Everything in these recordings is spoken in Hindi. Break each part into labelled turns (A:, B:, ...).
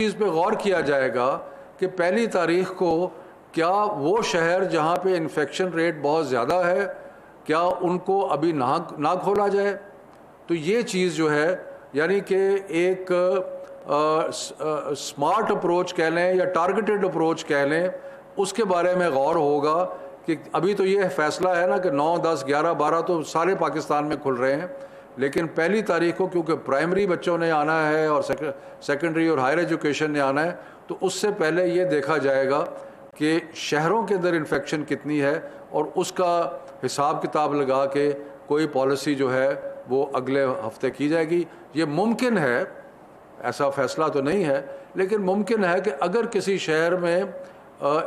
A: चीज़ पे गौर किया जाएगा कि पहली तारीख को क्या वो शहर जहाँ पे इन्फेक्शन रेट बहुत ज़्यादा है, क्या उनको अभी ना खोला जाए। तो ये चीज़ जो है, यानी कि एक स्मार्ट अप्रोच कह लें या टारगेटेड अप्रोच कह लें, उसके बारे में गौर होगा कि अभी तो ये फैसला है ना कि 9, 10, 11, 12 तो सारे पाकिस्तान में खुल रहे हैं, लेकिन पहली तारीख को क्योंकि प्राइमरी बच्चों ने आना है और सेकेंडरी और हायर एजुकेशन ने आना है, तो उससे पहले ये देखा जाएगा कि शहरों के अंदर इन्फेक्शन कितनी है और उसका हिसाब किताब लगा के कोई पॉलिसी जो है वो अगले हफ्ते की जाएगी। ये मुमकिन है, ऐसा फैसला तो नहीं है, लेकिन मुमकिन है कि अगर किसी शहर में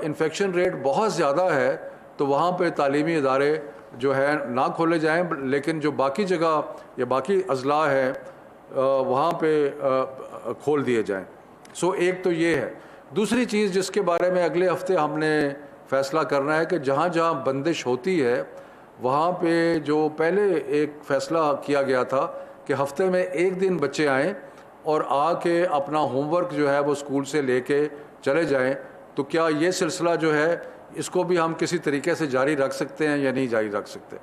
A: इन्फेक्शन रेट बहुत ज़्यादा है तो वहाँ पे तालीमी इदारे जो है ना खोले जाएं, लेकिन जो बाकी जगह या बाकी अजला है वहाँ पे खोल दिए जाएं। सो एक तो ये है। दूसरी चीज़ जिसके बारे में अगले हफ्ते हमने फ़ैसला करना है कि जहाँ जहाँ बंदिश होती है वहाँ पे जो पहले एक फ़ैसला किया गया था कि हफ्ते में एक दिन बच्चे आएँ और आके अपना होमवर्क जो है वो स्कूल से लेके चले जाएं, तो क्या ये सिलसिला जो है इसको भी हम किसी तरीके से जारी रख सकते हैं या नहीं जारी रख सकते।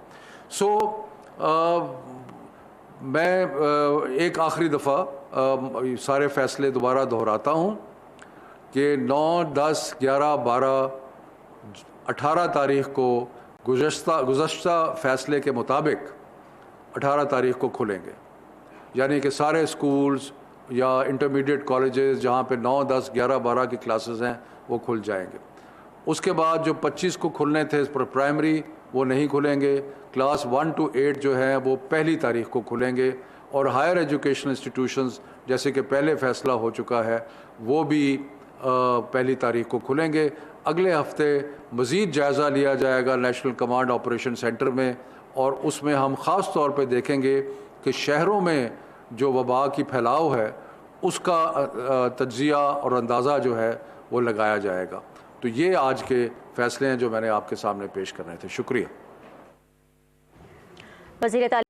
A: मैं एक आखिरी दफ़ा सारे फ़ैसले दोबारा दोहराता हूँ कि 9, 10, 11, 12, 18 तारीख़ को गुज़श्ता फ़ैसले के मुताबिक 18 तारीख़ को खुलेंगे, यानी कि सारे स्कूल्स या इंटरमीडिएट कॉलेजेस जहाँ पे 9, 10, 11, 12 की क्लासेस हैं वो खुल जाएंगे। उसके बाद जो 25 को खुलने थे प्राइमरी वो नहीं खुलेंगे। क्लास 1 to 8 जो है वो पहली तारीख को खुलेंगे और हायर एजुकेशन इंस्टीट्यूशंस जैसे कि पहले फ़ैसला हो चुका है वो भी पहली तारीख को खुलेंगे। अगले हफ्ते मज़ीद जायज़ा लिया जाएगा नेशनल कमांड ऑपरेशन सेंटर में और उसमें हम ख़ास तौर पे देखेंगे कि शहरों में जो वबा की फैलाव है उसका तज्ज़िया और अंदाज़ा जो है वो लगाया जाएगा। तो ये आज के फ़ैसले हैं जो मैंने आपके सामने पेश करने थे। शुक्रिया।
B: वज़ीर